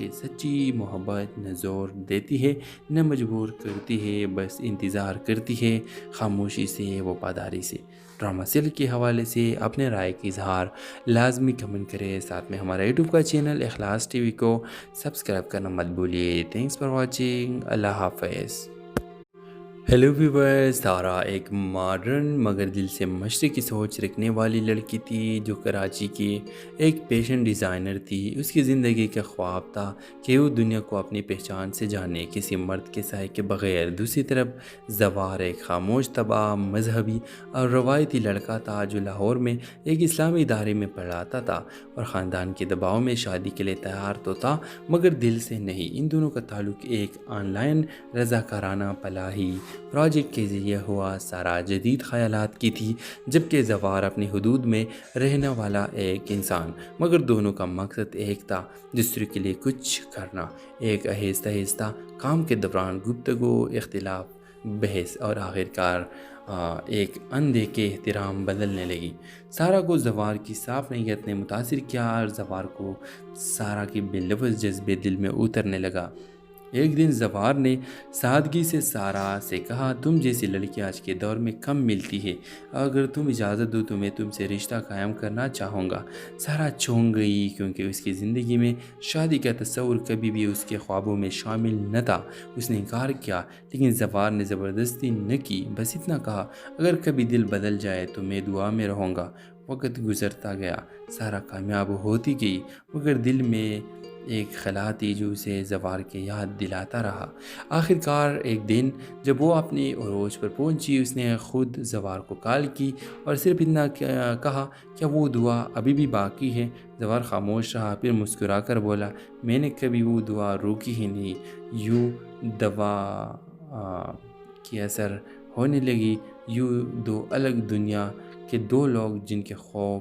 کہ سچی محبت نہ زور دیتی ہے نہ مجبور کرتی ہے، بس انتظار کرتی ہے خاموشی سے، وفاداری سے۔ ڈرامہ سیل کے حوالے سے اپنے رائے کی اظہار لازمی کمنٹ کریں، ساتھ میں ہمارا یوٹیوب کا چینل اخلاص ٹی وی کو سبسکرائب کرنا مت بھولیے۔ تھینکس فار واچنگ، اللہ حافظ۔ ہیلو ویورز، تارا ایک ماڈرن مگر دل سے مشرقی سوچ رکھنے والی لڑکی تھی جو کراچی کی ایک فیشن ڈیزائنر تھی۔ اس کی زندگی کا خواب تھا کہ وہ دنیا کو اپنی پہچان سے جانے، کسی مرد کے سائے کے بغیر۔ دوسری طرف زوار ایک خاموش، تباہ، مذہبی اور روایتی لڑکا تھا جو لاہور میں ایک اسلامی ادارے میں پڑھاتا تھا اور خاندان کے دباؤ میں شادی کے لیے تیار تو تھا مگر دل سے نہیں۔ ان دونوں کا تعلق ایک آن لائن رضاکارانہ فلاحی پروجیکٹ کے ذریعے ہوا۔ سارا جدید خیالات کی تھی جبکہ زوار اپنی حدود میں رہنے والا ایک انسان، مگر دونوں کا مقصد ایک تھا، دوسرے کے لیے کچھ کرنا۔ ایک آہستہ آہستہ کام کے دوران گفتگو، اختلاف، بحث اور آخرکار ایک اندھے احترام بدلنے لگی۔ سارا کو زوار کی صاف نیت نے متاثر کیا اور زوار کو سارا کے بے لفظ جذبے دل میں اترنے لگا۔ ایک دن زوار نے سادگی سے سارا سے کہا، تم جیسی لڑکی آج کے دور میں کم ملتی ہے، اگر تم اجازت دو تو میں تم سے رشتہ قائم کرنا چاہوں گا۔ سارا چونک گئی کیونکہ اس کی زندگی میں شادی کا تصور کبھی بھی اس کے خوابوں میں شامل نہ تھا۔ اس نے انکار کیا لیکن زوار نے زبردستی نہ کی، بس اتنا کہا، اگر کبھی دل بدل جائے تو میں دعا میں رہوں گا۔ وقت گزرتا گیا، سارا کامیاب ہوتی گئی مگر دل میں ایک خلا تھی جو اسے زوار کے یاد دلاتا رہا۔ آخرکار ایک دن جب وہ اپنی عروج پر پہنچی، اس نے خود زوار کو کال کی اور صرف اتنا کہا، کیا وہ دعا ابھی بھی باقی ہے؟ زوار خاموش رہا، پھر مسکرا کر بولا، میں نے کبھی وہ دعا روکی ہی نہیں۔ یوں دوا کی اثر ہونے لگی، یوں دو الگ دنیا کے دو لوگ جن کے خواب،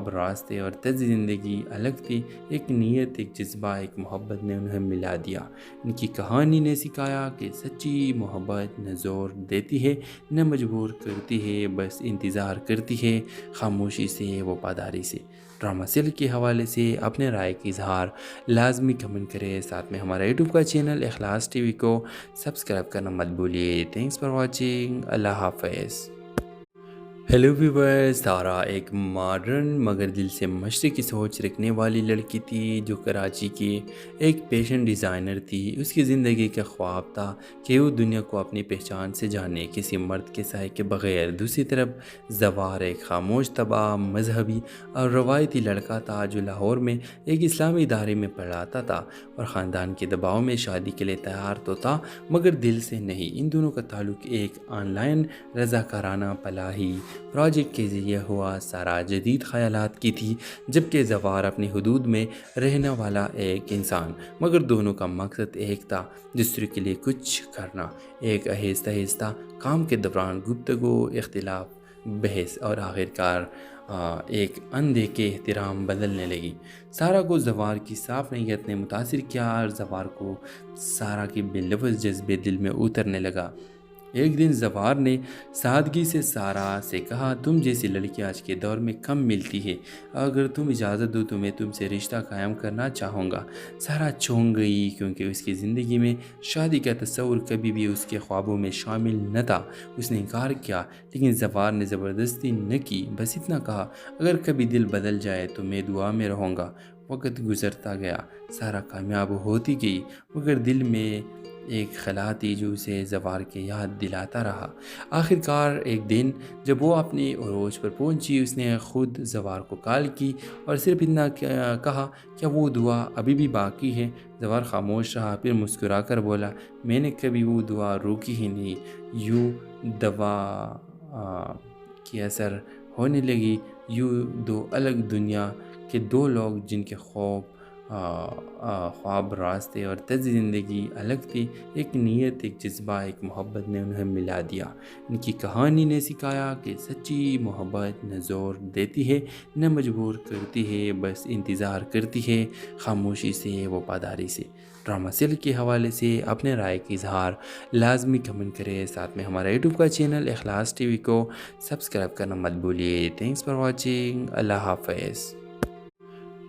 راستے اور طرز زندگی الگ تھی، ایک نیت، ایک جذبہ، ایک محبت نے انہیں ملا دیا۔ ان کی کہانی نے سکھایا کہ سچی محبت نہ زور دیتی ہے نہ مجبور کرتی ہے، بس انتظار کرتی ہے خاموشی سے، وفاداری سے۔ ڈرامہ سیل کے حوالے سے اپنے رائے کی اظہار لازمی کمنٹ کریں، ساتھ میں ہمارا یوٹیوب کا چینل اخلاص ٹی وی کو سبسکرائب کرنا مت بھولیے۔ تھینکس فار واچنگ، اللہ حافظ۔ ہیلو ویورز، تارا ایک ماڈرن مگر دل سے مشرقی سوچ رکھنے والی لڑکی تھی جو کراچی کی ایک فیشن ڈیزائنر تھی۔ اس کی زندگی کا خواب تھا کہ وہ دنیا کو اپنی پہچان سے جانے، کسی مرد کے سائے کے بغیر۔ دوسری طرف زوار ایک خاموش، تباہ، مذہبی اور روایتی لڑکا تھا جو لاہور میں ایک اسلامی ادارے میں پڑھاتا تھا اور خاندان کے دباؤ میں شادی کے لیے تیار تو تھا مگر دل سے نہیں۔ ان دونوں کا تعلق ایک آن لائن رضاکارانہ فلاحی پروجیکٹ کے ذریعے ہوا۔ سارا جدید خیالات کی تھی جبکہ زوار اپنی حدود میں رہنے والا ایک انسان، مگر دونوں کا مقصد ایک تھا، دوسرے کے لیے کچھ کرنا۔ ایک آہستہ آہستہ کام کے دوران گفتگو، اختلاف، بحث اور آخرکار ایک اندھے احترام بدلنے لگی۔ سارا کو زوار کی صاف نیت نے متاثر کیا اور زوار کو سارا کے بے لفظ جذبے دل میں اترنے لگا۔ ایک دن زوار نے سادگی سے سارا سے کہا، تم جیسی لڑکی آج کے دور میں کم ملتی ہے، اگر تم اجازت دو تو میں تم سے رشتہ قائم کرنا چاہوں گا۔ سارا چونک گئی کیونکہ اس کی زندگی میں شادی کا تصور کبھی بھی اس کے خوابوں میں شامل نہ تھا۔ اس نے انکار کیا لیکن زوار نے زبردستی نہ کی، بس اتنا کہا، اگر کبھی دل بدل جائے تو میں دعا میں رہوں گا۔ وقت گزرتا گیا، سارا کامیاب ہوتی گئی مگر دل میں ایک خلا تھی جو اسے زوار کے یاد دلاتا رہا۔ آخرکار ایک دن جب وہ اپنی عروج پر پہنچی، اس نے خود زوار کو کال کی اور صرف اتنا کہا، کیا وہ دعا ابھی بھی باقی ہے؟ زوار خاموش رہا، پھر مسکرا کر بولا، میں نے کبھی وہ دعا روکی ہی نہیں۔ یوں دوا کی اثر ہونے لگی، یوں دو الگ دنیا کے دو لوگ جن کے خواب، راستے اور طرز زندگی الگ تھی، ایک نیت، ایک جذبہ، ایک محبت نے انہیں ملا دیا۔ ان کی کہانی نے سکھایا کہ سچی محبت نہ زور دیتی ہے نہ مجبور کرتی ہے، بس انتظار کرتی ہے خاموشی سے، وفاداری سے۔ ڈرامہ سیل کے حوالے سے اپنے رائے کی اظہار لازمی کمنٹ کریں، ساتھ میں ہمارا یوٹیوب کا چینل اخلاص ٹی وی کو سبسکرائب کرنا مت بھولیے۔ تھینکس فار واچنگ، اللہ حافظ۔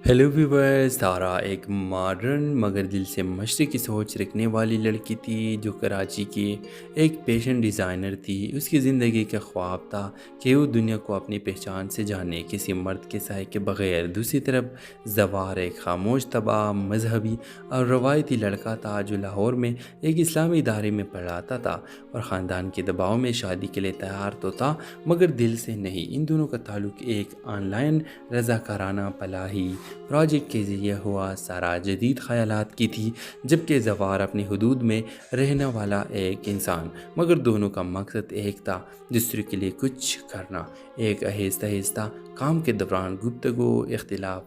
ہیلو ویورز، تارا ایک ماڈرن مگر دل سے مشرقی سوچ رکھنے والی لڑکی تھی جو کراچی کی ایک پیشن ڈیزائنر تھی۔ اس کی زندگی کا خواب تھا کہ وہ دنیا کو اپنی پہچان سے جانے، کسی مرد کے سائے کے بغیر۔ دوسری طرف زوار ایک خاموش، تباہ، مذہبی اور روایتی لڑکا تھا جو لاہور میں ایک اسلامی ادارے میں پڑھاتا تھا اور خاندان کے دباؤ میں شادی کے لیے تیار تو تھا مگر دل سے نہیں۔ ان دونوں کا تعلق ایک آن لائن رضاکارانہ پلاہی پروجیکٹ کے ذریعے ہوا۔ سارا جدید خیالات کی تھی جبکہ زوار اپنی حدود میں رہنے والا ایک انسان، مگر دونوں کا مقصد ایک تھا، دوسرے کے لیے کچھ کرنا۔ ایک آہستہ آہستہ کام کے دوران گفتگو، اختلاف،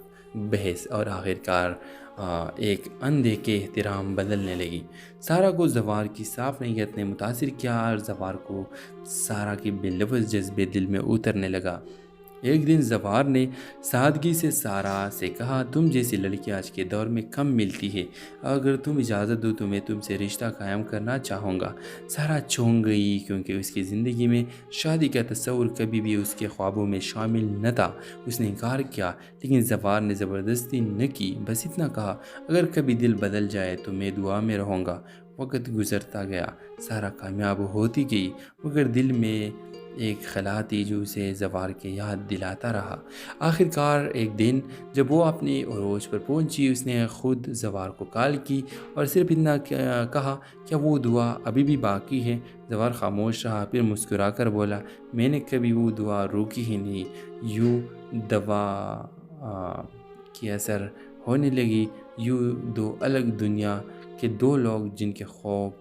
بحث اور آخرکار ایک اندھے احترام بدلنے لگی۔ سارا کو زوار کی صاف نیت نے متاثر کیا اور زوار کو سارا کے بے لفظ جذبے دل میں اترنے لگا۔ ایک دن زوار نے سادگی سے سارا سے کہا، تم جیسی لڑکی آج کے دور میں کم ملتی ہے، اگر تم اجازت دو تو میں تم سے رشتہ قائم کرنا چاہوں گا۔ سارا چونک گئی کیونکہ اس کی زندگی میں شادی کا تصور کبھی بھی اس کے خوابوں میں شامل نہ تھا۔ اس نے انکار کیا لیکن زوار نے زبردستی نہ کی، بس اتنا کہا، اگر کبھی دل بدل جائے تو میں دعا میں رہوں گا۔ وقت گزرتا گیا، سارا کامیاب ہوتی گئی مگر دل میں ایک خلا تھی جو اسے زوار کے یاد دلاتا رہا۔ آخرکار ایک دن جب وہ اپنی عروج پر پہنچی، اس نے خود زوار کو کال کی اور صرف اتنا کہا، کیا وہ دعا ابھی بھی باقی ہے؟ زوار خاموش رہا، پھر مسکرا کر بولا، میں نے کبھی وہ دعا روکی ہی نہیں۔ یوں دوا کی اثر ہونے لگی، یوں دو الگ دنیا کے دو لوگ جن کے خواب،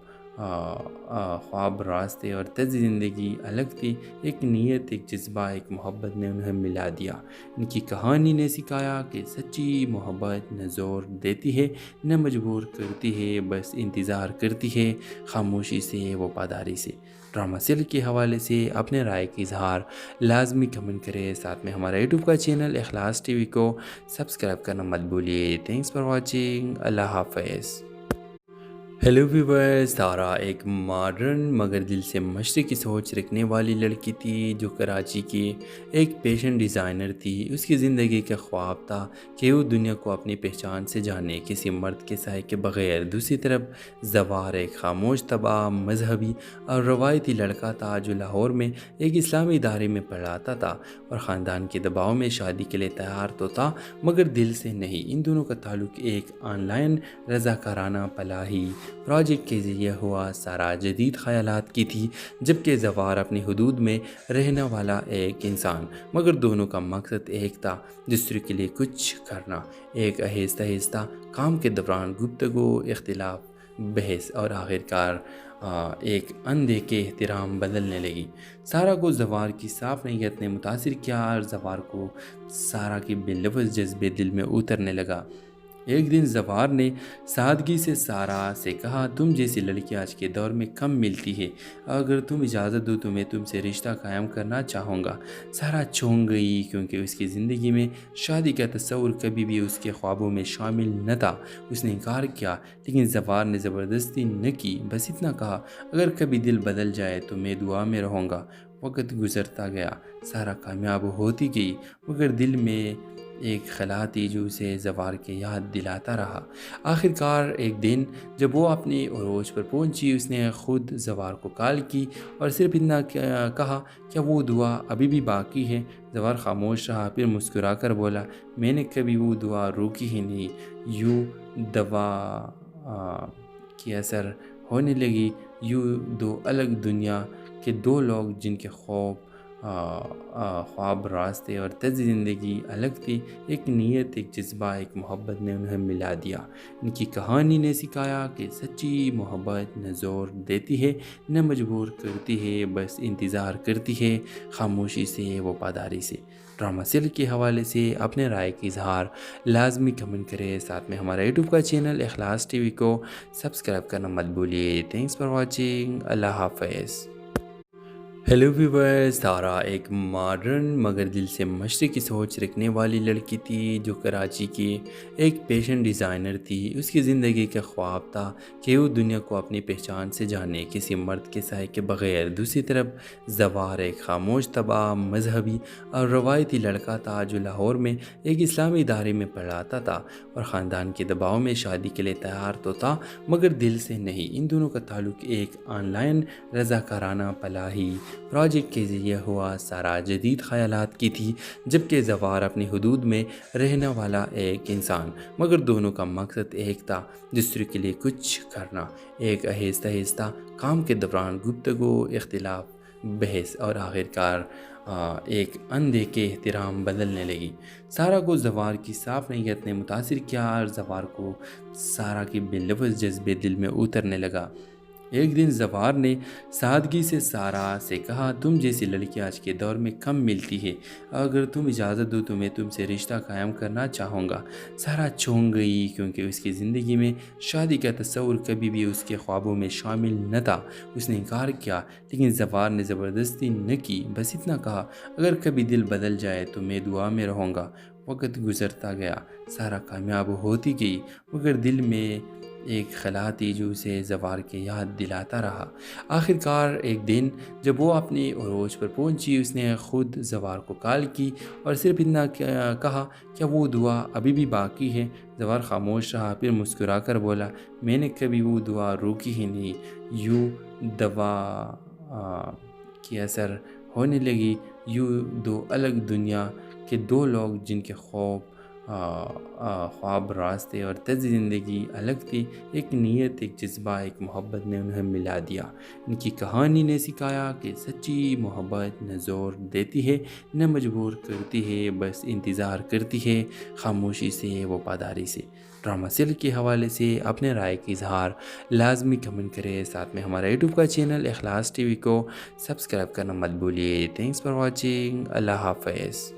راستے اور طرز زندگی الگ تھی، ایک نیت، ایک جذبہ، ایک محبت نے انہیں ملا دیا۔ ان کی کہانی نے سکھایا کہ سچی محبت نہ زور دیتی ہے نہ مجبور کرتی ہے، بس انتظار کرتی ہے، خاموشی سے، وفاداری سے۔ ڈرامہ سیل کے حوالے سے اپنے رائے کی اظہار لازمی کمنٹ کریں، ساتھ میں ہمارا یوٹیوب کا چینل اخلاص ٹی وی کو سبسکرائب کرنا مت بھولیے۔ تھینکس فار واچنگ، اللہ حافظ۔ ہیلو ویورز، تارا ایک ماڈرن مگر دل سے مشرقی سوچ رکھنے والی لڑکی تھی جو کراچی کی ایک پیشن ڈیزائنر تھی۔ اس کی زندگی کا خواب تھا کہ وہ دنیا کو اپنی پہچان سے جانے، کسی مرد کے سائے کے بغیر۔ دوسری طرف زوار ایک خاموش، تباہ، مذہبی اور روایتی لڑکا تھا جو لاہور میں ایک اسلامی ادارے میں پڑھاتا تھا اور خاندان کے دباؤ میں شادی کے لیے تیار تو تھا مگر دل سے نہیں۔ ان دونوں کا تعلق ایک آن لائن رضاکارانہ پلاہی پروجیکٹ کے ذریعے ہوا۔ سارا جدید خیالات کی تھی جبکہ زوار اپنی حدود میں رہنے والا ایک انسان، مگر دونوں کا مقصد ایک تھا، دوسرے کے لیے کچھ کرنا۔ ایک آہستہ آہستہ کام کے دوران گفتگو، اختلاف، بحث اور آخرکار ایک اندھے احترام بدلنے لگی۔ سارا کو زوار کی صاف نیت نے متاثر کیا اور زوار کو سارا کے بے لفظ جذبے دل میں اترنے لگا۔ ایک دن زوار نے سادگی سے سارا سے کہا، تم جیسی لڑکی آج کے دور میں کم ملتی ہے، اگر تم اجازت دو تو میں تم سے رشتہ قائم کرنا چاہوں گا۔ سارا چونک گئی کیونکہ اس کی زندگی میں شادی کا تصور کبھی بھی اس کے خوابوں میں شامل نہ تھا۔ اس نے انکار کیا لیکن زوار نے زبردستی نہ کی، بس اتنا کہا، اگر کبھی دل بدل جائے تو میں دعا میں رہوں گا۔ وقت گزرتا گیا، سارا کامیاب ہوتی گئی مگر دل میں ایک خلا تھی جو اسے زوار کے یاد دلاتا رہا۔ آخرکار ایک دن جب وہ اپنی عروج پر پہنچی، اس نے خود زوار کو کال کی اور صرف اتنا کہا، کیا وہ دعا ابھی بھی باقی ہے؟ زوار خاموش رہا، پھر مسکرا کر بولا، میں نے کبھی وہ دعا روکی ہی نہیں۔ یوں دوا کی اثر ہونے لگی، یوں دو الگ دنیا کے دو لوگ جن کے خواب، راستے اور طرز زندگی الگ تھی، ایک نیت، ایک جذبہ، ایک محبت نے انہیں ملا دیا۔ ان کی کہانی نے سکھایا کہ سچی محبت نہ زور دیتی ہے نہ مجبور کرتی ہے، بس انتظار کرتی ہے، خاموشی سے، وفاداری سے۔ ڈرامہ سیل کے حوالے سے اپنے رائے کی اظہار لازمی کمنٹ کریں، ساتھ میں ہمارا یوٹیوب کا چینل اخلاص ٹی وی کو سبسکرائب کرنا مت بھولیے۔ تھینکس فار واچنگ، اللہ حافظ۔ ہیلو ویورز، تارا ایک ماڈرن مگر دل سے مشرقی سوچ رکھنے والی لڑکی تھی جو کراچی کی ایک پیشن ڈیزائنر تھی۔ اس کی زندگی کا خواب تھا کہ وہ دنیا کو اپنی پہچان سے جانے، کسی مرد کے سائے کے بغیر۔ دوسری طرف زوار ایک خاموش، تباہ، مذہبی اور روایتی لڑکا تھا جو لاہور میں ایک اسلامی ادارے میں پڑھاتا تھا اور خاندان کے دباؤ میں شادی کے لیے تیار تو تھا مگر دل سے نہیں۔ ان دونوں کا تعلق ایک آن لائن رضاکارانہ پلاہی پروجیکٹ کے ذریعے ہوا۔ سارا جدید خیالات کی تھی جبکہ زوار اپنی حدود میں رہنے والا ایک انسان، مگر دونوں کا مقصد ایک تھا، دوسرے کے لیے کچھ کرنا۔ ایک آہستہ آہستہ کام کے دوران گفتگو، اختلاف، بحث اور آخرکار ایک اندھے احترام بدلنے لگی۔ سارا کو زوار کی صاف نیت نے متاثر کیا اور زوار کو سارا کے بے لفظ جذبے دل میں اترنے لگا۔ ایک دن زوار نے سادگی سے سارا سے کہا، تم جیسی لڑکی آج کے دور میں کم ملتی ہے، اگر تم اجازت دو تو میں تم سے رشتہ قائم کرنا چاہوں گا۔ سارا چونک گئی کیونکہ اس کی زندگی میں شادی کا تصور کبھی بھی اس کے خوابوں میں شامل نہ تھا۔ اس نے انکار کیا لیکن زوار نے زبردستی نہ کی، بس اتنا کہا، اگر کبھی دل بدل جائے تو میں دعا میں رہوں گا۔ وقت گزرتا گیا، سارا کامیاب ہوتی گئی مگر دل میں ایک خلا تھی جو اسے زوار کے یاد دلاتا رہا۔ آخرکار ایک دن جب وہ اپنی عروج پر پہنچی، اس نے خود زوار کو کال کی اور صرف اتنا کہا، کیا وہ دعا ابھی بھی باقی ہے؟ زوار خاموش رہا، پھر مسکرا کر بولا، میں نے کبھی وہ دعا روکی ہی نہیں۔ یوں دوا کی اثر ہونے لگی، یوں دو الگ دنیا کے دو لوگ جن کے خواب، راستے اور طرز زندگی الگ تھی، ایک نیت، ایک جذبہ، ایک محبت نے انہیں ملا دیا۔ ان کی کہانی نے سکھایا کہ سچی محبت نہ زور دیتی ہے نہ مجبور کرتی ہے، بس انتظار کرتی ہے، خاموشی سے، وفاداری سے۔ ڈرامہ سیل کے حوالے سے اپنے رائے کی اظہار لازمی کمنٹ کریں، ساتھ میں ہمارا یوٹیوب کا چینل اخلاص ٹی وی کو سبسکرائب کرنا مت بھولیے۔ تھینکس فار واچنگ، اللہ حافظ۔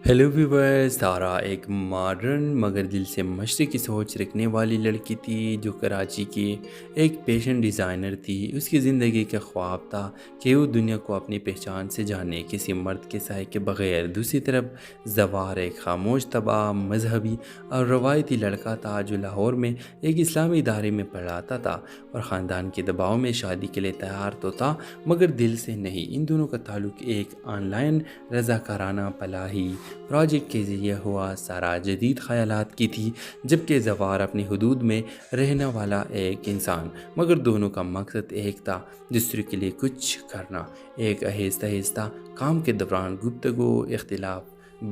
ہیلو ویورز، تارا ایک ماڈرن مگر دل سے مشرقی سوچ رکھنے والی لڑکی تھی جو کراچی کی ایک پیشن ڈیزائنر تھی۔ اس کی زندگی کا خواب تھا کہ وہ دنیا کو اپنی پہچان سے جانے، کسی مرد کے سائے کے بغیر۔ دوسری طرف زوار ایک خاموش، تباہ، مذہبی اور روایتی لڑکا تھا جو لاہور میں ایک اسلامی ادارے میں پڑھاتا تھا اور خاندان کے دباؤ میں شادی کے لیے تیار تو تھا مگر دل سے نہیں۔ ان دونوں کا تعلق ایک آن لائن رضاکارانہ پلاہی پروجیکٹ کے ذریعے ہوا۔ سارا جدید خیالات کی تھی جبکہ زوار اپنی حدود میں رہنے والا ایک انسان، مگر دونوں کا مقصد ایک تھا، دوسرے کے لیے کچھ کرنا۔ ایک آہستہ آہستہ کام کے دوران گفتگو، اختلاف،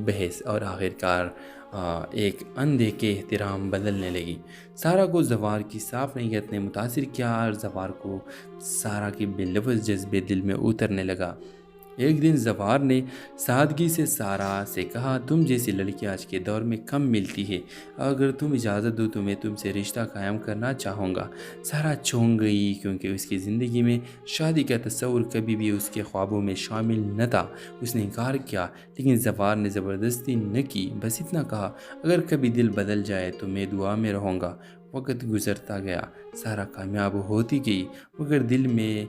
بحث اور آخرکار ایک اندھے احترام بدلنے لگی۔ سارا کو زوار کی صاف نیت نے متاثر کیا اور زوار کو سارا کے بے لفظ جذبے دل میں اترنے لگا۔ ایک دن زوار نے سادگی سے سارا سے کہا، تم جیسی لڑکی آج کے دور میں کم ملتی ہے، اگر تم اجازت دو تو میں تم سے رشتہ قائم کرنا چاہوں گا۔ سارا چونک گئی کیونکہ اس کی زندگی میں شادی کا تصور کبھی بھی اس کے خوابوں میں شامل نہ تھا۔ اس نے انکار کیا لیکن زوار نے زبردستی نہ کی، بس اتنا کہا، اگر کبھی دل بدل جائے تو میں دعا میں رہوں گا۔ وقت گزرتا گیا، سارا کامیاب ہوتی گئی مگر دل میں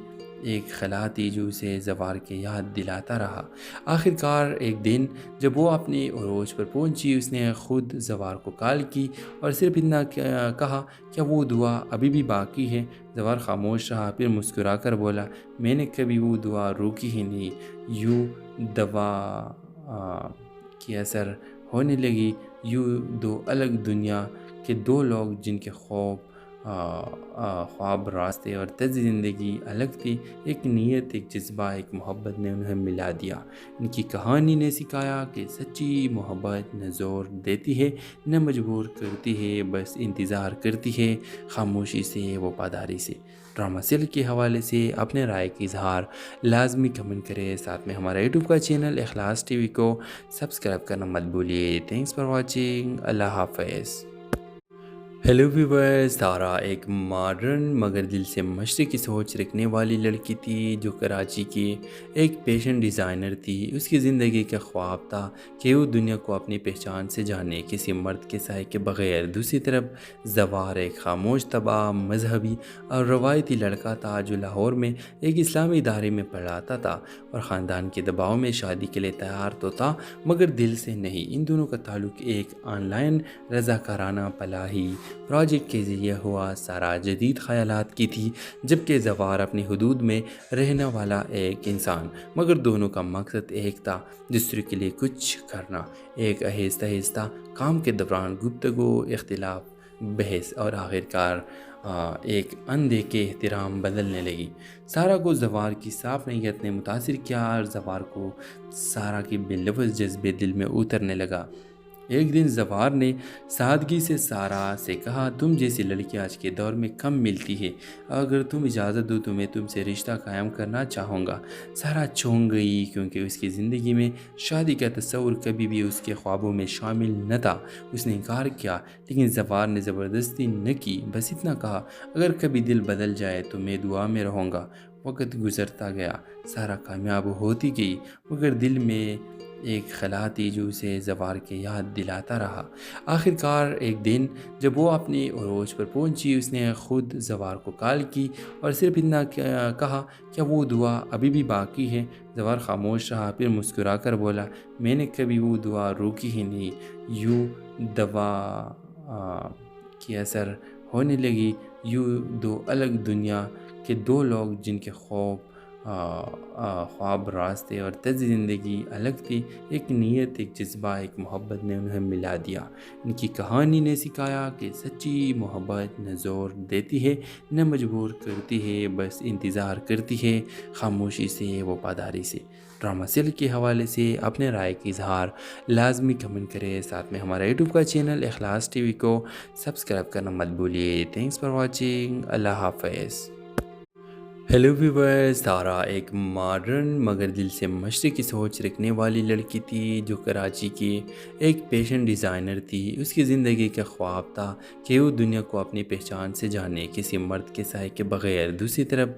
ایک خلا تھی جو اسے زوار کے یاد دلاتا رہا۔ آخرکار ایک دن جب وہ اپنی عروج پر پہنچی، اس نے خود زوار کو کال کی اور صرف اتنا کہا، کیا وہ دعا ابھی بھی باقی ہے؟ زوار خاموش رہا، پھر مسکرا کر بولا، میں نے کبھی وہ دعا روکی ہی نہیں۔ یوں دوا کی اثر ہونے لگی، یوں دو الگ دنیا کے دو لوگ جن کے خواب، راستے اور طرز زندگی الگ تھی، ایک نیت، ایک جذبہ، ایک محبت نے انہیں ملا دیا۔ ان کی کہانی نے سکھایا کہ سچی محبت نہ زور دیتی ہے نہ مجبور کرتی ہے، بس انتظار کرتی ہے، خاموشی سے، وفاداری سے۔ ڈرامہ سیل کے حوالے سے اپنے رائے کی اظہار لازمی کمنٹ کریں، ساتھ میں ہمارا یوٹیوب کا چینل اخلاص ٹی وی کو سبسکرائب کرنا مت بھولیے۔ تھینکس فار واچنگ، اللہ حافظ۔ ہیلو ویورز، تارا ایک ماڈرن مگر دل سے مشرقی سوچ رکھنے والی لڑکی تھی جو کراچی کی ایک پیشن ڈیزائنر تھی۔ اس کی زندگی کا خواب تھا کہ وہ دنیا کو اپنی پہچان سے جانے، کسی مرد کے سائے کے بغیر۔ دوسری طرف زوار ایک خاموش، تباہ، مذہبی اور روایتی لڑکا تھا جو لاہور میں ایک اسلامی ادارے میں پڑھاتا تھا اور خاندان کے دباؤ میں شادی کے لیے تیار تو تھا مگر دل سے نہیں۔ ان دونوں کا تعلق ایک آن لائن رضاکارانہ پلاہی پروجیکٹ کے ذریعے ہوا۔ سارا جدید خیالات کی تھی جبکہ زوار اپنی حدود میں رہنے والا ایک انسان، مگر دونوں کا مقصد ایک تھا، دوسرے کے لیے کچھ کرنا۔ ایک آہستہ آہستہ کام کے دوران گفتگو، اختلاف، بحث اور آخرکار ایک اندیکھے احترام بدلنے لگی۔ سارا کو زوار کی صاف نیت نے متاثر کیا اور زوار کو سارا کی بے لفظ جذبے دل میں اترنے لگا۔ ایک دن زوار نے سادگی سے سارا سے کہا، تم جیسی لڑکی آج کے دور میں کم ملتی ہے، اگر تم اجازت دو تو میں تم سے رشتہ قائم کرنا چاہوں گا۔ سارا چونک گئی کیونکہ اس کی زندگی میں شادی کا تصور کبھی بھی اس کے خوابوں میں شامل نہ تھا۔ اس نے انکار کیا لیکن زوار نے زبردستی نہ کی، بس اتنا کہا، اگر کبھی دل بدل جائے تو میں دعا میں رہوں گا۔ وقت گزرتا گیا، سارا کامیاب ہوتی گئی مگر دل میں ایک خلا تھی جو اسے زوار کے یاد دلاتا رہا۔ آخرکار ایک دن جب وہ اپنی عروج پر پہنچی، اس نے خود زوار کو کال کی اور صرف اتنا کہا، کیا وہ دعا ابھی بھی باقی ہے؟ زوار خاموش رہا، پھر مسکرا کر بولا، میں نے کبھی وہ دعا روکی ہی نہیں۔ یوں دوا کی اثر ہونے لگی، یوں دو الگ دنیا کے دو لوگ جن کے خواب، راستے اور طرز زندگی الگ تھی، ایک نیت، ایک جذبہ، ایک محبت نے انہیں ملا دیا۔ ان کی کہانی نے سکھایا کہ سچی محبت نہ زور دیتی ہے نہ مجبور کرتی ہے، بس انتظار کرتی ہے، خاموشی سے، وفاداری سے۔ ڈرامہ سیل کے حوالے سے اپنے رائے کی اظہار لازمی کمنٹ کریں، ساتھ میں ہمارا یوٹیوب کا چینل اخلاص ٹی وی کو سبسکرائب کرنا مت بھولیے۔ تھینکس فار واچنگ، اللہ حافظ۔ ہیلو ویورز، تارا ایک ماڈرن مگر دل سے مشرقی سوچ رکھنے والی لڑکی تھی جو کراچی کی ایک پیشن ڈیزائنر تھی۔ اس کی زندگی کا خواب تھا کہ وہ دنیا کو اپنی پہچان سے جانے، کسی مرد کے سائے کے بغیر۔ دوسری طرف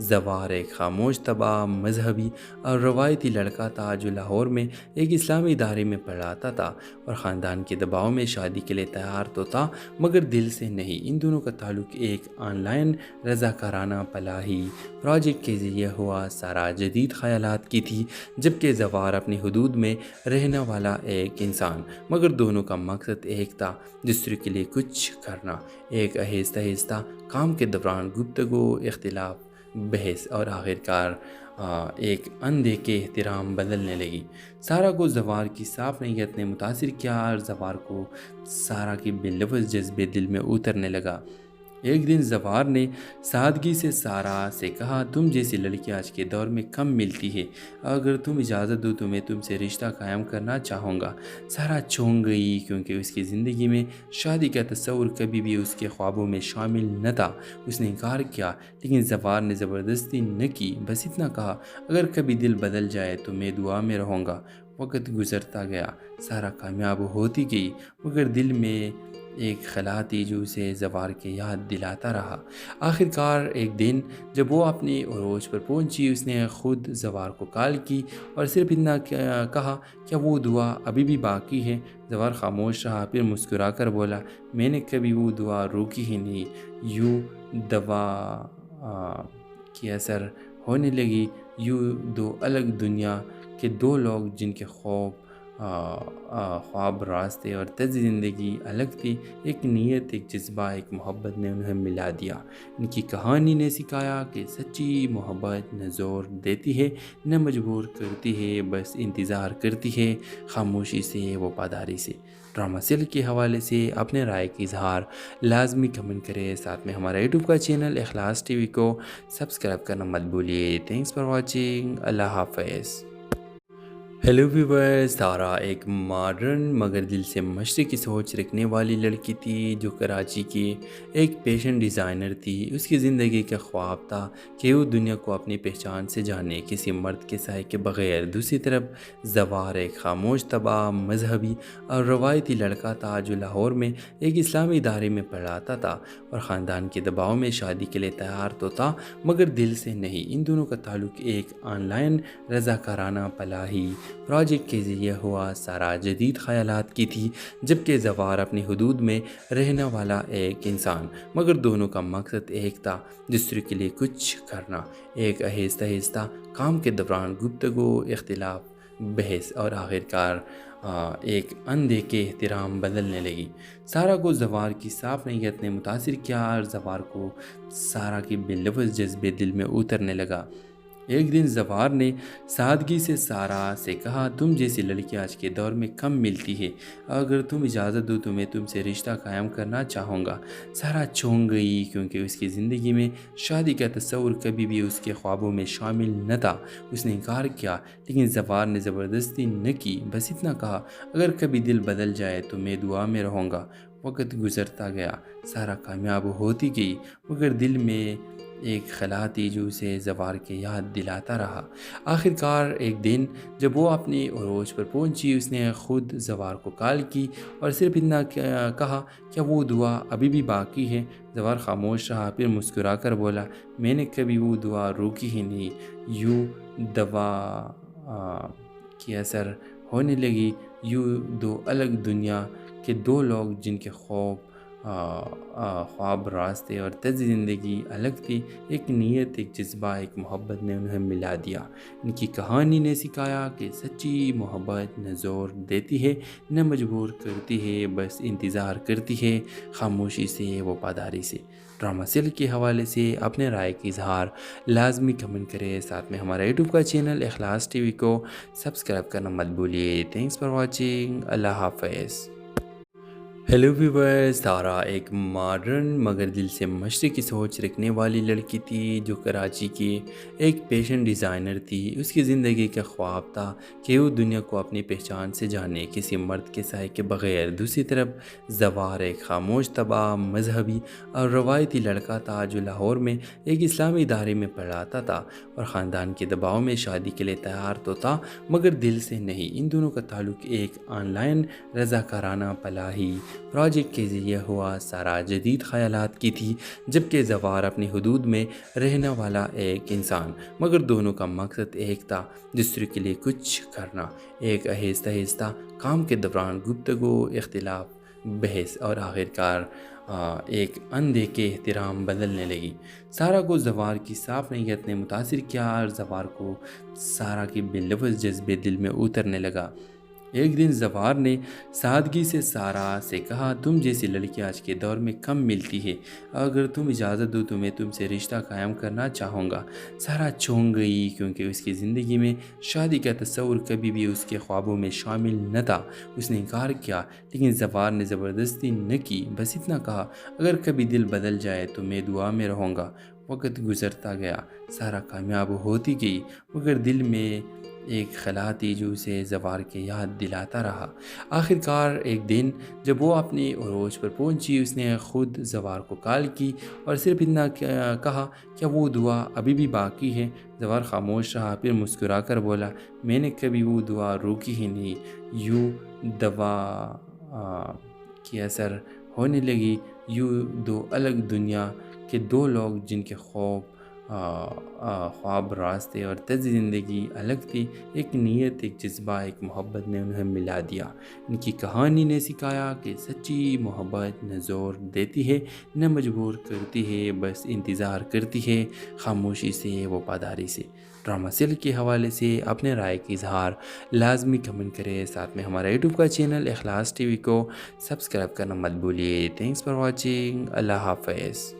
زوار ایک خاموش، تباہ، مذہبی اور روایتی لڑکا تھا جو لاہور میں ایک اسلامی ادارے میں پڑھاتا تھا اور خاندان کے دباؤ میں شادی کے لیے تیار تو تھا مگر دل سے نہیں۔ ان دونوں کا تعلق ایک آن لائن رضاکارانہ پلاہی پروجیکٹ کے ذریعے ہوا۔ سارا جدید خیالات کی تھی جبکہ زوار اپنی حدود میں رہنے والا ایک انسان، مگر دونوں کا مقصد ایک تھا، دوسرے کے لیے کچھ کرنا۔ ایک آہستہ آہستہ کام کے دوران گفتگو، اختلاف، بحث اور آخرکار ایک اندیکھے احترام بدلنے لگی۔ سارا کو زوار کی صاف نیت نے متاثر کیا اور زوار کو سارا کی بے لفظ جذبے دل میں اترنے لگا۔ ایک دن زوار نے سادگی سے سارا سے کہا، تم جیسی لڑکی آج کے دور میں کم ملتی ہے، اگر تم اجازت دو تو میں تم سے رشتہ قائم کرنا چاہوں گا۔ سارا چونک گئی کیونکہ اس کی زندگی میں شادی کا تصور کبھی بھی اس کے خوابوں میں شامل نہ تھا۔ اس نے انکار کیا لیکن زوار نے زبردستی نہ کی، بس اتنا کہا، اگر کبھی دل بدل جائے تو میں دعا میں رہوں گا۔ وقت گزرتا گیا، سارا کامیاب ہوتی گئی مگر دل میں ایک خلا تھی جو اسے زوار کے یاد دلاتا رہا۔ آخرکار ایک دن جب وہ اپنی عروج پر پہنچی، اس نے خود زوار کو کال کی اور صرف اتنا کہا، کیا وہ دعا ابھی بھی باقی ہے؟ زوار خاموش رہا، پھر مسکرا کر بولا، میں نے کبھی وہ دعا روکی ہی نہیں۔ یوں دوا کی اثر ہونے لگی، یوں دو الگ دنیا کے دو لوگ جن کے خواب، راستے اور طرز زندگی الگ تھی، ایک نیت، ایک جذبہ، ایک محبت نے انہیں ملا دیا۔ ان کی کہانی نے سکھایا کہ سچی محبت نہ زور دیتی ہے نہ مجبور کرتی ہے، بس انتظار کرتی ہے، خاموشی سے، وفاداری سے۔ ڈرامہ سیل کے حوالے سے اپنے رائے کی اظہار لازمی کمنٹ کریں، ساتھ میں ہمارا یوٹیوب کا چینل اخلاص ٹی وی کو سبسکرائب کرنا مت بھولیے۔ تھینکس فار واچنگ، اللہ حافظ۔ ہیلو ویورز، تارا ایک ماڈرن مگر دل سے مشرقی سوچ رکھنے والی لڑکی تھی جو کراچی کی ایک پیشن ڈیزائنر تھی۔ اس کی زندگی کا خواب تھا کہ وہ دنیا کو اپنی پہچان سے جانے، کسی مرد کے سائے کے بغیر۔ دوسری طرف زوار ایک خاموش، تباہ، مذہبی اور روایتی لڑکا تھا جو لاہور میں ایک اسلامی ادارے میں پڑھاتا تھا اور خاندان کے دباؤ میں شادی کے لیے تیار تو تھا مگر دل سے نہیں۔ ان دونوں کا تعلق ایک آن لائن رضاکارانہ پلاہی پروجیکٹ کے ذریعے ہوا۔ سارا جدید خیالات کی تھی جبکہ زوار اپنی حدود میں رہنے والا ایک انسان، مگر دونوں کا مقصد ایک تھا، دوسرے کے لیے کچھ کرنا۔ ایک آہستہ آہستہ کام کے دوران گفتگو، اختلاف، بحث اور آخرکار ایک اندیکھے احترام بدلنے لگی۔ سارا کو زوار کی صاف نیت نے متاثر کیا اور زوار کو سارا کی بے لفظ جذبے دل میں اترنے لگا۔ ایک دن زوار نے سادگی سے سارا سے کہا، تم جیسی لڑکی آج کے دور میں کم ملتی ہے، اگر تم اجازت دو تو میں تم سے رشتہ قائم کرنا چاہوں گا۔ سارا چونک گئی کیونکہ اس کی زندگی میں شادی کا تصور کبھی بھی اس کے خوابوں میں شامل نہ تھا۔ اس نے انکار کیا لیکن زوار نے زبردستی نہ کی، بس اتنا کہا، اگر کبھی دل بدل جائے تو میں دعا میں رہوں گا۔ وقت گزرتا گیا، سارا کامیاب ہوتی گئی مگر دل میں ایک خلا تھی جو اسے زوار کے یاد دلاتا رہا۔ آخرکار ایک دن جب وہ اپنی عروج پر پہنچی، اس نے خود زوار کو کال کی اور صرف اتنا کہا، کیا وہ دعا ابھی بھی باقی ہے؟ زوار خاموش رہا، پھر مسکرا کر بولا، میں نے کبھی وہ دعا روکی ہی نہیں۔ یوں دوا کی اثر ہونے لگی، یوں دو الگ دنیا کے دو لوگ جن کے خواب، راستے اور طرز زندگی الگ تھی، ایک نیت، ایک جذبہ، ایک محبت نے انہیں ملا دیا۔ ان کی کہانی نے سکھایا کہ سچی محبت نہ زور دیتی ہے نہ مجبور کرتی ہے، بس انتظار کرتی ہے، خاموشی سے، وفاداری سے۔ ڈرامہ سیل کے حوالے سے اپنے رائے کی اظہار لازمی کمنٹ کریں، ساتھ میں ہمارا یوٹیوب کا چینل اخلاص ٹی وی کو سبسکرائب کرنا مت بھولیے۔ تھینکس فار واچنگ، اللہ حافظ۔ ہیلو ویورز، تارا ایک ماڈرن مگر دل سے مشرقی سوچ رکھنے والی لڑکی تھی جو کراچی کی ایک پیشن ڈیزائنر تھی۔ اس کی زندگی کا خواب تھا کہ وہ دنیا کو اپنی پہچان سے جانے، کسی مرد کے سائے کے بغیر۔ دوسری طرف زوار ایک خاموش، تباہ، مذہبی اور روایتی لڑکا تھا جو لاہور میں ایک اسلامی ادارے میں پڑھاتا تھا اور خاندان کے دباؤ میں شادی کے لیے تیار تو تھا مگر دل سے نہیں۔ ان دونوں کا تعلق ایک آن لائن رضاکارانہ پلاہی پروجیکٹ کے ذریعے ہوا۔ سارا جدید خیالات کی تھی جبکہ زوار اپنی حدود میں رہنے والا ایک انسان، مگر دونوں کا مقصد ایک تھا، دوسرے کے لیے کچھ کرنا۔ ایک آہستہ آہستہ کام کے دوران گفتگو، اختلاف، بحث اور آخرکار ایک اندیکھے احترام بدلنے لگی۔ سارا کو زوار کی صاف نیت نے متاثر کیا اور زوار کو سارا کی بے لفظ جذبے دل میں اترنے لگا۔ ایک دن زوار نے سادگی سے سارا سے کہا، تم جیسی لڑکی آج کے دور میں کم ملتی ہے، اگر تم اجازت دو تو میں تم سے رشتہ قائم کرنا چاہوں گا۔ سارا چونک گئی کیونکہ اس کی زندگی میں شادی کا تصور کبھی بھی اس کے خوابوں میں شامل نہ تھا۔ اس نے انکار کیا لیکن زوار نے زبردستی نہ کی، بس اتنا کہا، اگر کبھی دل بدل جائے تو میں دعا میں رہوں گا۔ وقت گزرتا گیا، سارا کامیاب ہوتی گئی مگر دل میں ایک خلا تھی جو اسے زوار کے یاد دلاتا رہا۔ آخرکار ایک دن جب وہ اپنی عروج پر پہنچی، اس نے خود زوار کو کال کی اور صرف اتنا کہا، کیا وہ دعا ابھی بھی باقی ہے؟ زوار خاموش رہا، پھر مسکرا کر بولا، میں نے کبھی وہ دعا روکی ہی نہیں۔ یوں دوا کی اثر ہونے لگی، یوں دو الگ دنیا کے دو لوگ جن کے خواب، راستے اور طرز زندگی الگ تھی، ایک نیت، ایک جذبہ، ایک محبت نے انہیں ملا دیا۔ ان کی کہانی نے سکھایا کہ سچی محبت نہ زور دیتی ہے نہ مجبور کرتی ہے، بس انتظار کرتی ہے، خاموشی سے، وفاداری سے۔ ڈرامہ سیل کے حوالے سے اپنے رائے کی اظہار لازمی کمنٹ کریں، ساتھ میں ہمارا یوٹیوب کا چینل اخلاص ٹی وی کو سبسکرائب کرنا مت بھولیے۔ تھینکس فار واچنگ، اللہ حافظ۔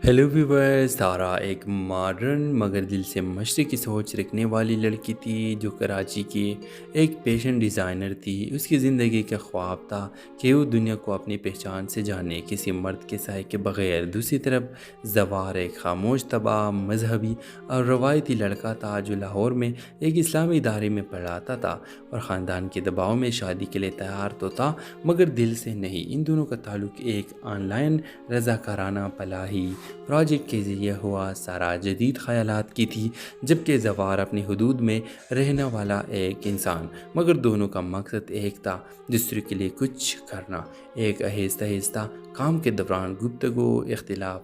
ہیلو ویورز، تارا ایک ماڈرن مگر دل سے مشرقی سوچ رکھنے والی لڑکی تھی جو کراچی کی ایک پیشن ڈیزائنر تھی۔ اس کی زندگی کا خواب تھا کہ وہ دنیا کو اپنی پہچان سے جانے، کسی مرد کے سائے کے بغیر۔ دوسری طرف زوار ایک خاموش، تباہ، مذہبی اور روایتی لڑکا تھا جو لاہور میں ایک اسلامی ادارے میں پڑھاتا تھا اور خاندان کے دباؤ میں شادی کے لیے تیار تو تھا مگر دل سے نہیں۔ ان دونوں کا تعلق ایک آن لائن رضاکارانہ پلاہی پروجیکٹ کے ذریعے ہوا۔ سارا جدید خیالات کی تھی جبکہ زوار اپنی حدود میں رہنے والا ایک انسان، مگر دونوں کا مقصد ایک تھا، دوسرے کے لیے کچھ کرنا۔ ایک آہستہ آہستہ کام کے دوران گفتگو، اختلاف،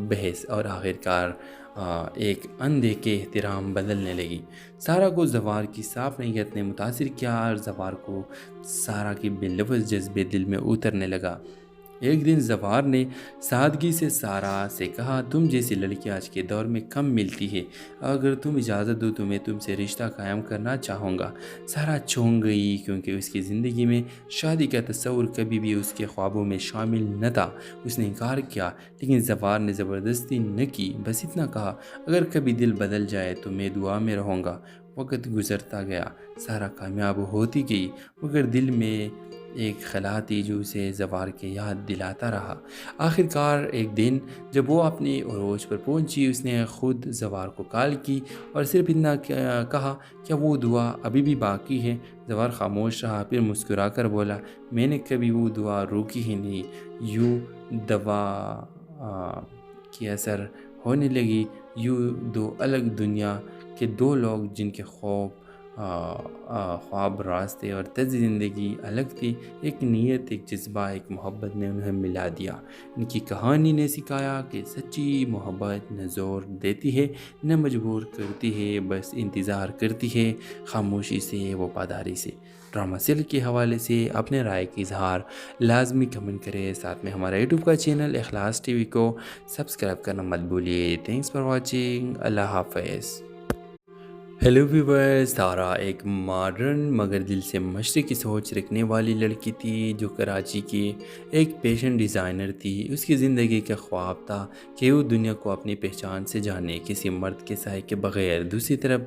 بحث اور آخرکار ایک اندیکھے احترام بدلنے لگی۔ سارا کو زوار کی صاف نیت نے متاثر کیا اور زوار کو سارا کی بے لفظ جذبے دل میں اترنے لگا۔ ایک دن زوار نے سادگی سے سارا سے کہا، تم جیسی لڑکی آج کے دور میں کم ملتی ہے، اگر تم اجازت دو تو میں تم سے رشتہ قائم کرنا چاہوں گا۔ سارا چونک گئی کیونکہ اس کی زندگی میں شادی کا تصور کبھی بھی اس کے خوابوں میں شامل نہ تھا۔ اس نے انکار کیا لیکن زوار نے زبردستی نہ کی، بس اتنا کہا، اگر کبھی دل بدل جائے تو میں دعا میں رہوں گا۔ وقت گزرتا گیا، سارا کامیاب ہوتی گئی مگر دل میں ایک خلا تھی جو اسے زوار کے یاد دلاتا رہا۔ آخرکار ایک دن جب وہ اپنی عروج پر پہنچی، اس نے خود زوار کو کال کی اور صرف اتنا کہا، کیا وہ دعا ابھی بھی باقی ہے؟ زوار خاموش رہا، پھر مسکرا کر بولا، میں نے کبھی وہ دعا روکی ہی نہیں۔ یوں دوا کی اثر ہونے لگی، یوں دو الگ دنیا کے دو لوگ جن کے خواب، راستے اور طرز زندگی الگ تھی، ایک نیت، ایک جذبہ، ایک محبت نے انہیں ملا دیا۔ ان کی کہانی نے سکھایا کہ سچی محبت نہ زور دیتی ہے نہ مجبور کرتی ہے، بس انتظار کرتی ہے، خاموشی سے، وفاداری سے۔ ڈرامہ سیل کے حوالے سے اپنے رائے کی اظہار لازمی کمنٹ کریں، ساتھ میں ہمارا یوٹیوب کا چینل اخلاص ٹی وی کو سبسکرائب کرنا مت بھولیے۔ تھینکس فار واچنگ، اللہ حافظ۔ ہیلو ویورز، تارا ایک ماڈرن مگر دل سے مشرقی سوچ رکھنے والی لڑکی تھی جو کراچی کی ایک پیشن ڈیزائنر تھی۔ اس کی زندگی کا خواب تھا کہ وہ دنیا کو اپنی پہچان سے جانے، کسی مرد کے سائے کے بغیر۔ دوسری طرف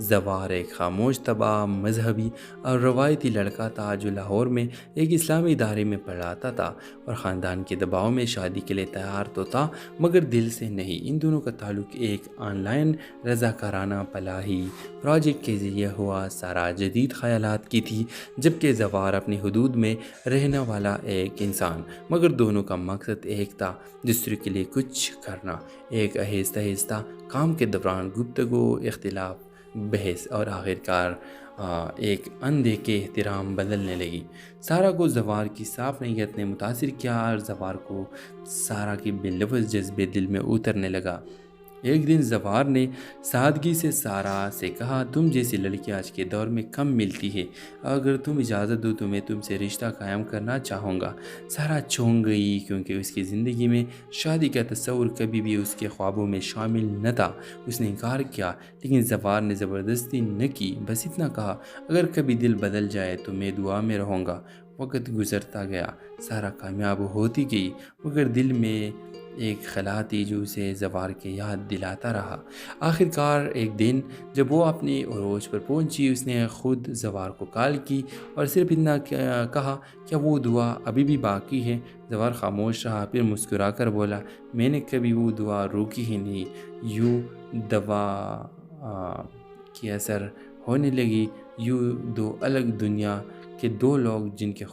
زوار ایک خاموش، تباہ، مذہبی اور روایتی لڑکا تھا جو لاہور میں ایک اسلامی ادارے میں پڑھاتا تھا اور خاندان کے دباؤ میں شادی کے لیے تیار تو تھا مگر دل سے نہیں۔ ان دونوں کا تعلق ایک آن لائن رضاکارانہ پلاہی پروجیکٹ کے ذریعے ہوا۔ سارا جدید خیالات کی تھی جبکہ زوار اپنی حدود میں رہنے والا ایک انسان، مگر دونوں کا مقصد ایک تھا، دوسرے کے لیے کچھ کرنا۔ ایک آہستہ آہستہ کام کے دوران گفتگو، اختلاف، بحث اور آخرکار ایک اندیکھے احترام بدلنے لگی۔ سارا کو زوار کی صاف نیت نے متاثر کیا اور زوار کو سارا کی بے لفظ جذبے دل میں اترنے لگا۔ ایک دن زوار نے سادگی سے سارا سے کہا، تم جیسی لڑکی آج کے دور میں کم ملتی ہے، اگر تم اجازت دو تو میں تم سے رشتہ قائم کرنا چاہوں گا۔ سارا چونک گئی کیونکہ اس کی زندگی میں شادی کا تصور کبھی بھی اس کے خوابوں میں شامل نہ تھا۔ اس نے انکار کیا لیکن زوار نے زبردستی نہ کی، بس اتنا کہا، اگر کبھی دل بدل جائے تو میں دعا میں رہوں گا۔ وقت گزرتا گیا، سارا کامیاب ہوتی گئی مگر دل میں ایک خلا تھی جو اسے زوار کے یاد دلاتا رہا۔ آخرکار ایک دن جب وہ اپنی عروج پر پہنچی، اس نے خود زوار کو کال کی اور صرف اتنا کہا، کیا وہ دعا ابھی بھی باقی ہے؟ زوار خاموش رہا، پھر مسکرا کر بولا، میں نے کبھی وہ دعا روکی ہی نہیں۔ یوں دوا کی اثر ہونے لگی، یوں دو الگ دنیا کے دو لوگ جن کے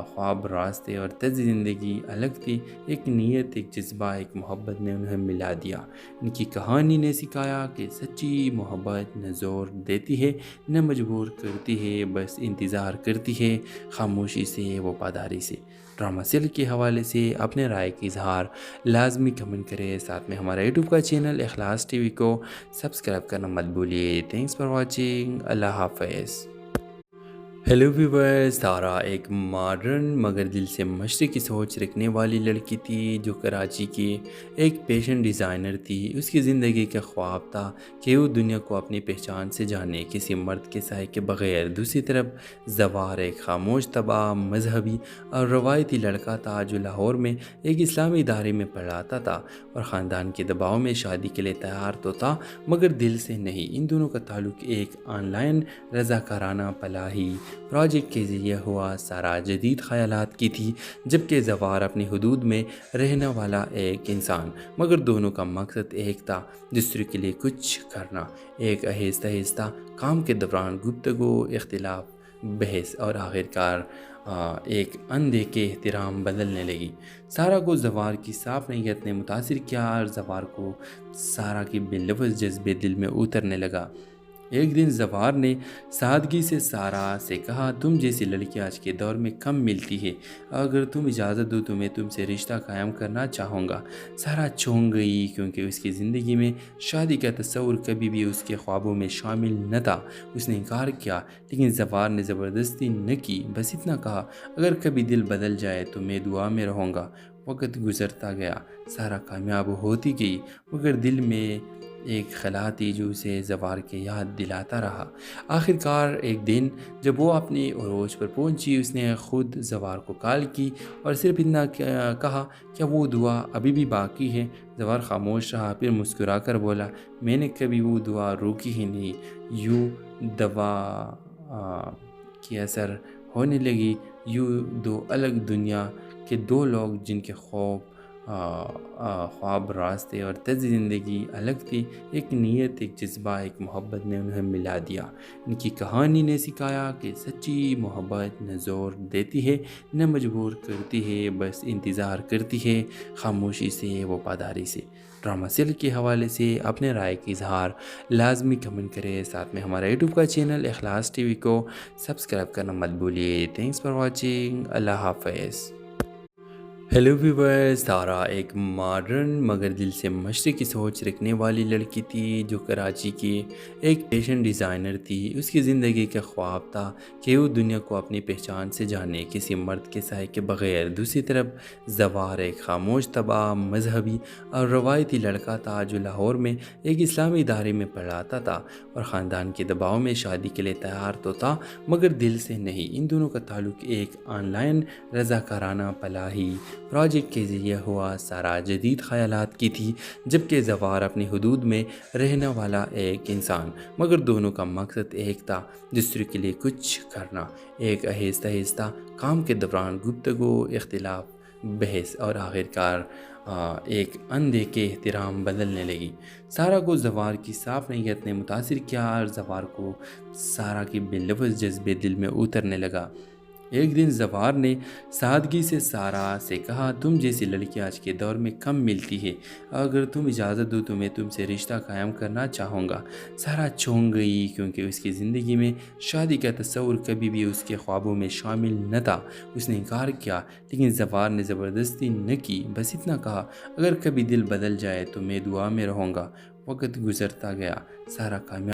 خواب، راستے اور طرز زندگی الگ تھی، ایک نیت، ایک جذبہ، ایک محبت نے انہیں ملا دیا۔ ان کی کہانی نے سکھایا کہ سچی محبت نہ زور دیتی ہے نہ مجبور کرتی ہے، بس انتظار کرتی ہے، خاموشی سے، وفاداری سے۔ ڈرامہ سیل کے حوالے سے اپنے رائے کی اظہار لازمی کمنٹ کریں، ساتھ میں ہمارا یوٹیوب کا چینل اخلاص ٹی وی کو سبسکرائب کرنا مت بھولیے۔ تھینکس فار واچنگ، اللہ حافظ۔ ہیلو ویورز، تارا ایک ماڈرن مگر دل سے مشرقی سوچ رکھنے والی لڑکی تھی جو کراچی کی ایک پیشن ڈیزائنر تھی۔ اس کی زندگی کا خواب تھا کہ وہ دنیا کو اپنی پہچان سے جانے، کسی مرد کے سائے کے بغیر۔ دوسری طرف زوار ایک خاموش، تباہ، مذہبی اور روایتی لڑکا تھا جو لاہور میں ایک اسلامی ادارے میں پڑھاتا تھا اور خاندان کے دباؤ میں شادی کے لیے تیار تو تھا مگر دل سے نہیں۔ ان دونوں کا تعلق ایک آن لائن رضاکارانہ فلاحی پروجیکٹ کے ذریعے ہوا۔ سارا جدید خیالات کی تھی جبکہ زوار اپنی حدود میں رہنے والا ایک انسان، مگر دونوں کا مقصد ایک تھا، دوسرے کے لیے کچھ کرنا۔ ایک آہستہ آہستہ کام کے دوران گفتگو، اختلاف، بحث اور آخرکار ایک اندیکھے احترام بدلنے لگی۔ سارا کو زوار کی صاف نیت نے متاثر کیا اور زوار کو سارا کی بے لفظ جذبے دل میں اترنے لگا۔ ایک دن زوار نے سادگی سے سارا سے کہا، تم جیسی لڑکی آج کے دور میں کم ملتی ہے، اگر تم اجازت دو تو میں تم سے رشتہ قائم کرنا چاہوں گا۔ سارا چونک گئی کیونکہ اس کی زندگی میں شادی کا تصور کبھی بھی اس کے خوابوں میں شامل نہ تھا۔ اس نے انکار کیا لیکن زوار نے زبردستی نہ کی، بس اتنا کہا، اگر کبھی دل بدل جائے تو میں دعا میں رہوں گا۔ وقت گزرتا گیا، سارا کامیاب ہوتی گئی مگر دل میں ایک خلا تھی جو اسے زوار کے یاد دلاتا رہا۔ آخرکار ایک دن جب وہ اپنی عروج پر پہنچی، اس نے خود زوار کو کال کی اور صرف اتنا کہا، کیا وہ دعا ابھی بھی باقی ہے؟ زوار خاموش رہا، پھر مسکرا کر بولا، میں نے کبھی وہ دعا روکی ہی نہیں۔ یوں دوا کی اثر ہونے لگی، یوں دو الگ دنیا کے دو لوگ جن کے خواب، راستے اور طرز زندگی الگ تھی، ایک نیت، ایک جذبہ، ایک محبت نے انہیں ملا دیا۔ ان کی کہانی نے سکھایا کہ سچی محبت نہ زور دیتی ہے نہ مجبور کرتی ہے، بس انتظار کرتی ہے، خاموشی سے، وفاداری سے۔ ڈرامہ سیل کے حوالے سے اپنے رائے کی اظہار لازمی کمنٹ کریں، ساتھ میں ہمارا یوٹیوب کا چینل اخلاص ٹی وی کو سبسکرائب کرنا مت بھولیے۔ تھینکس فار واچنگ، اللہ حافظ۔ ہیلو ویورز، تارا ایک ماڈرن مگر دل سے مشرقی سوچ رکھنے والی لڑکی تھی جو کراچی کی ایک پیشن ڈیزائنر تھی۔ اس کی زندگی کا خواب تھا کہ وہ دنیا کو اپنی پہچان سے جانے، کسی مرد کے سائے کے بغیر۔ دوسری طرف زوار ایک خاموش، تباہ، مذہبی اور روایتی لڑکا تھا جو لاہور میں ایک اسلامی ادارے میں پڑھاتا تھا اور خاندان کے دباؤ میں شادی کے لیے تیار تو تھا مگر دل سے نہیں۔ ان دونوں کا تعلق ایک آن لائن رضاکارانہ فلاحی پروجیکٹ کے ذریعے ہوا۔ سارا جدید خیالات کی تھی جبکہ زوار اپنی حدود میں رہنے والا ایک انسان، مگر دونوں کا مقصد ایک تھا، دوسرے کے لیے کچھ کرنا۔ ایک آہستہ آہستہ کام کے دوران گفتگو، اختلاف، بحث اور آخرکار ایک اندیکھے احترام بدلنے لگی۔ سارا کو زوار کی صاف نیت نے متاثر کیا اور زوار کو سارا کی بے لفظ جذبے دل میں اترنے لگا۔ ایک دن زوار نے سادگی سے سارا سے کہا، تم جیسی لڑکی آج کے دور میں کم ملتی ہے، اگر تم اجازت دو تو میں تم سے رشتہ قائم کرنا چاہوں گا۔ سارا چونک گئی کیونکہ اس کی زندگی میں شادی کا تصور کبھی بھی اس کے خوابوں میں شامل نہ تھا۔ اس نے انکار کیا لیکن زوار نے زبردستی نہ کی، بس اتنا کہا، اگر کبھی دل بدل جائے تو میں دعا میں رہوں گا۔ وقت گزرتا گیا، سارا کامیاب